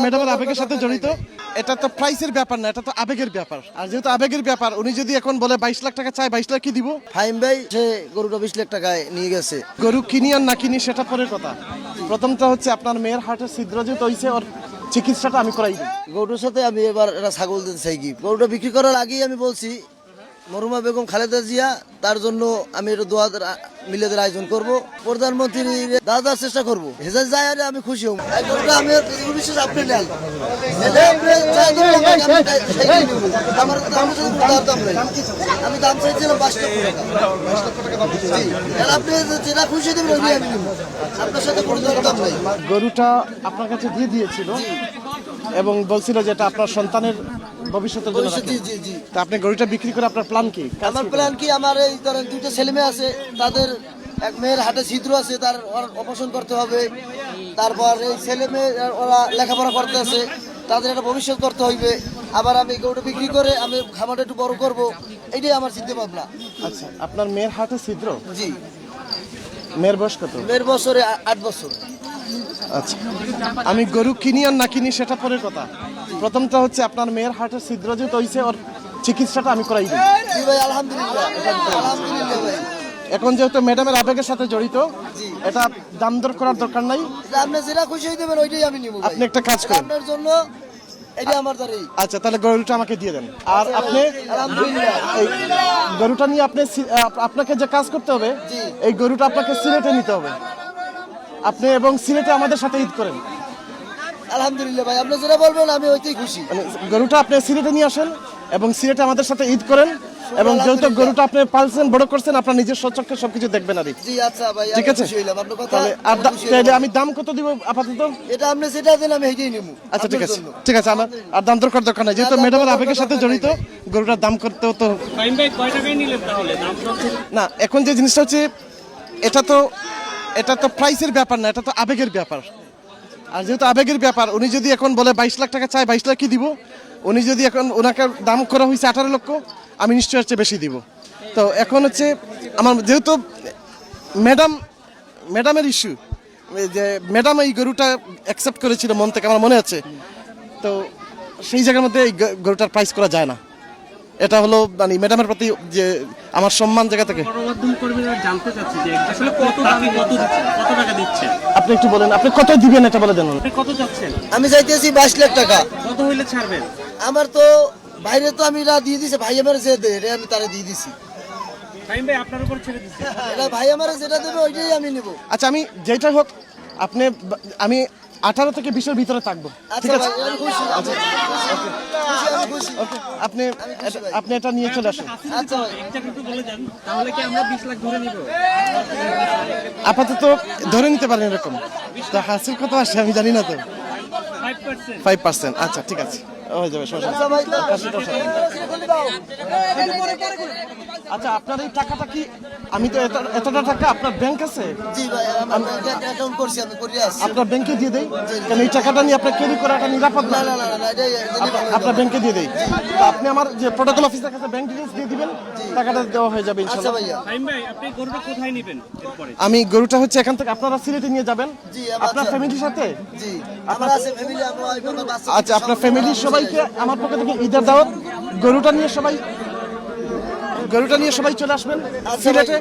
ম্যাডামের আবেগের সাথে জড়িত। এটা তো প্রাইসের ব্যাপার না, এটা তো আবেগের ব্যাপার। আর যেহেতু আবেগের ব্যাপার, উনি যদি এখন বলে 22 লাখ টাকা চাই, 22 লাখ কি দিব? ফাহিম ভাই সে গরুটা 20 লাখ টাকায় নিয়ে গেছে। গরু কিনি আর না কিনি সেটা পরের কথা। প্রথমটা হচ্ছে আপনার মেয়ের হার্টের ছিদ্র যেহেতু হয়েছে, ওর চিকিৎসাটা আমি করাই দিই। গরুটার সাথে আমি এবার একটা ছাগল দিতে চাই কি। গরুটা বিক্রি করার আগেই আমি বলছি মরহুমা বেগম খালেদা জিয়া, তার জন্য আমি এটা দোয়া মিলাদের আয়োজন করব, প্রধানমন্ত্রীর দাদার চেষ্টা করব। হেজাজ যায় আর আমি খুশি হব। এই গরুটা আমি বিশেষ আপনি নেন, আমি দাম চাইছিলাম 22 লক্ষ টাকা। আপনি যেটা খুশি দেবেন আমি নেব, আপনার সাথে কোনো দাম নাই। গরুটা আপনার কাছে দিয়ে দিয়েছিল এবং বলছিল যে এটা আপনার সন্তানের ভবিষ্যতের জন্য রাখেন। জি জি জি। তা আপনি গরুটা বিক্রি করে আপনার প্ল্যান কি? আমার প্ল্যান কি, আমার এই ধরেন দুইটা ছেলে মেয়ে আছে, তাদের এক মেয়ের হাটে ছিদ্র আছে, তার অপারেশন করতে হবে। তারপর এই ছেলে মেয়ে ওরা লেখাপড়া করতে আছে, তাদের একটা ভবিষ্যৎ করতে হইবে। আবার আমি গরুটা বিক্রি করে আমি খামারটা একটু বড় করব, এটাই আমার চিন্তা ভাবনা। আচ্ছা, আপনার মেয়ের হার্টে ছিদ্র? জি। মেয়ের বয়স কত? মেয়ের বছরে 8 বছর। আচ্ছা, আমি গরু কিনি আর না কিনি সেটা পরের কথা। প্রথমটা হচ্ছে আপনার মেয়ের হার্টের ছিদ্র যেহেতু হয়েছে, ওর চিকিৎসাটা আমি করাই দিই। জি ভাই, আলহামদুলিল্লাহ আলহামদুলিল্লাহ ভাই। এখন যেহেতু ম্যাডামের আবেগের সাথে জড়িত, জি। এটা দাম দর করার দরকার নাই। আপনি যেটা খুশি হয়ে দেবেন ওইটাই আমি নিব। আপনি একটা কাজ করুন, আপনার জন্য এটা আমার দ্বারাই। আচ্ছা তাহলে গরুটা আমাকে দিয়ে দেন। আর আপনি আলহামদুলিল্লাহ এই গরুটা নিয়ে আপনি আপনাকে যে কাজ করতে হবে, জি। এই গরুটা আপনাকে সিলেটে নিতে হবে। আপনি এবং সিলেটে আমাদের সাথে ঈদ করেন। আলহামদুলিল্লাহ ভাই, আপনি যেটা বলবেন আমি ওইটাই খুশি। মানে গরুটা আপনি সিলেটে নিয়ে আসেন এবং সিলেটে আমাদের সাথে ঈদ করেন। এবং যেহেতু আলহামদুলিল্লাহ। গরুটা আপনি পালছেন, বড় করছেন, আপনার নিজের সচক্ষে সবকিছু দেখবেন। আর জি আচ্ছা ভাই, ঠিক আছে, খুশি হইলাম আপনার কথা। তাহলে আর খুশি তাহলে হইলাম। আমি দাম কত দিব আপাতত? এটা আপনি যেটা দেন আমি সেইটাই নেব। আচ্ছা ঠিক আপনার আছে, জন্য। ঠিক আছে, আমার আর দাম দর করার দরকার নাই, যেহেতু দাম দর ম্যাডামের করার আবেগের সাথে দরকার নাই জড়িত। গরুটার দাম করতেও তো ফাহিম ভাই কয় টাকায় নিলেন তাহলে দাম দর? না, এখন যে জিনিসটা হচ্ছে, এটা তো প্রাইসের ব্যাপার না, এটা তো আবেগের ব্যাপার। আর যেহেতু আবেগের ব্যাপার, উনি যদি এখন বলে 22 লাখ টাকা চাই, 22 লাখ কি দিব? উনি যদি এখন ওনাকে দাম করা হয়েছে 18 লক্ষ, আমি নিশ্চয়ই হচ্ছে বেশি দিব। তো এখন হচ্ছে আমার যেহেতু ম্যাডামের ইস্যু, যে ম্যাডাম এই গরুটা অ্যাকসেপ্ট করেছিল মন থেকে, আমার মনে আছে। তো সেই জায়গার মধ্যে এই গরুটার প্রাইস করা যায় না। এটা হলো মানে ম্যাডামের প্রতি যে আমার সম্মান জায়গা থেকে। গণমাধ্যম কর্মীরা জানতে চাচ্ছে যে আসলে কত দামে কত দিচ্ছেন, কত টাকা দিচ্ছেন, আপনি একটু বলেন, আপনি কত দিবেন এটা বলে দেন। আপনি কত চাচ্ছেন, আমি চাইতেছি 22 লাখ টাকা। কত হইলে ছাড়বেন? আমার তো বাইরে তো আমি এটা দিয়ে দিছি, ভাই আমার যে দেয় এটা আমি তারে দিয়ে দিছি। ফাহিম ভাই আপনার উপর ছেড়ে দিচ্ছি। এটা ভাই আমার যেটা দেবে ওইটাই আমি নেব। আচ্ছা, আমি যেটা হোক, আমি 18 থেকে 20-এর ভিতরে থাকবো, ঠিক আচ্ছা আছে? ভাই, আমি খুশি। খুশি, আমি খুশি। ওকে, আপনি খুশি ভাই। আপনি এটা নিয়ে চলে আসুন। আচ্ছা ভাই। একটু বলে দেন, তাহলে কি আমরা 20 লাখ ধরে নিব? আপাতত ধরে নিতে পারেন এরকম। তো হাসিল কত আসে আমি জানি না তো। 5%। 5%। আচ্ছা ঠিক আছে, হয়ে যাবে, সমস্যা নেই। আচ্ছা ভাই, আচ্ছা, আপনার এই টাকাটা কি, আমি তো এতটা টাকা আপনার ব্যাংক আছে, জি ভাই, আমার অ্যাকাউন্ট করছি, আমি করে আসছি। আপনার ব্যাংকে দিয়ে দেই? কারণ এই টাকাটা নিয়ে আপনার ক্যারি করাটা নিরাপদ না। না না না, এটাই আপনার ব্যাংকে দিয়ে দেই। তো আপনি আমার যে প্রোটোকল অফিসার কাছে ব্যাংক ডিটেইলস দিয়ে দিবেন, টাকাটা দেওয়া হয়ে যাবে আচ্ছা ইনশাআল্লাহ। ভাইয়া। ফাহিম ভাই আপনি গরুটা কোথায় নেবেন এরপরে? আমি গরুটা হচ্ছে এখান থেকে আপনারা সিলেটে নিয়ে যাবেন জি, আমার আপনার আছে। ফ্যামিলির সাথে। জি, আমার আছে ফ্যামিলি, আমার ওয়াইফ, আমার বাচ্চা। আচ্ছা, আপনার ফ্যামিলির সবাইকে আমার পক্ষ থেকে ঈদের দাওয়াত। গরুটা নিয়ে সবাই চলে আসবেন সিলেটে,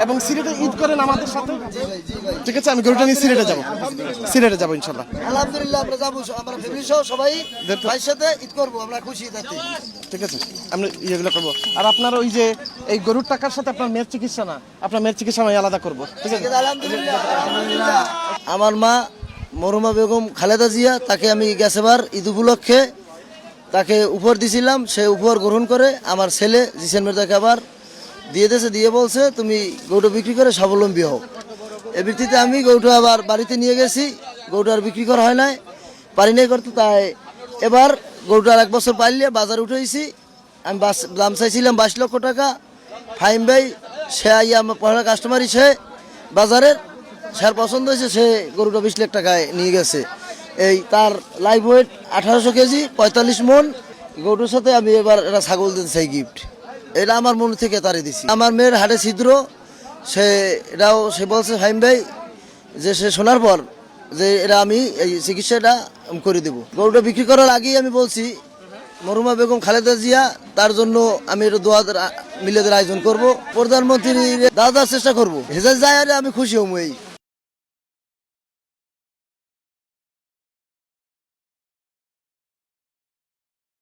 এবং সিলেটে ঈদ করেন আমাদের সাথে, জি ভাই, জি ভাই। ঠিক আছে? আমি গরুটা নিয়ে সিলেটে যাবো ইনশাল্লাহ। আলহামদুলিল্লাহ, আমরা যাবো, আমরা ফ্যামিলি সহ সবাই ভাইয়ের সাথে ঈদ করবো, আমরা খুশি থাকি। ঠিক আছে, আমরা ইয়েগুলো করবো। আর আপনার ওই যে এই গরুর টাকার সাথে আপনার মেয়ের চিকিৎসা না, আপনার মেয়ের চিকিৎসা আমি আলাদা করবো, ঠিক আছে? আলহামদুলিল্লাহ, আলহামদুলিল্লাহ। আমার মা মরহুমা বেগম খালেদা জিয়া, তাকে আমি গেছেবার ঈদ উপলক্ষে তাকে উপহার দিয়েছিলাম, সে উপহার গ্রহণ করে আমার ছেলে জিসেন মির্জাকে আবার দিয়ে দিয়েছে, দিয়ে বলছে তুমি গরুটা বিক্রি করে স্বাবলম্বী হও। এ ভিত্তিতে আমি গরুটা আবার বাড়িতে নিয়ে গেছি, গরুটা আর বিক্রি করা হয় নাই, পারি নাই করতে। তাই এবার গরুটার 1 বছর পাইলে বাজারে উঠেছি। আমি দাম চাইছিলাম 22 লক্ষ টাকা। ফাহিম ভাই সে আইয়া আমার পড়ার কাস্টমারই, সে বাজারের, স্যার পছন্দ হয়েছে, সে গরুটা 20 লাখ টাকায় নিয়ে গেছে। এই তার লাইভ ওয়েট 1800 কেজি, 45 মন। গরুটার সাথে আমি এবার একটা ছাগল দিতে চাই গিফট, এটা আমার মন থেকে তারে দিছি। আমার মেয়ের হাটে ছিদ্র, সে বলছে ফাহিম ভাই যে সে শোনার পর যে এটা আমি এই চিকিৎসাটা করে দেব। গরুটা বিক্রি করার আগেই আমি বলছি মরহুমা বেগম খালেদা জিয়া, তার জন্য আমি এটা দোয়া মিলাদের আয়োজন করব, প্রধানমন্ত্রী দাদার চেষ্টা করব, হেজাজ যায় আমি খুশি হব এই।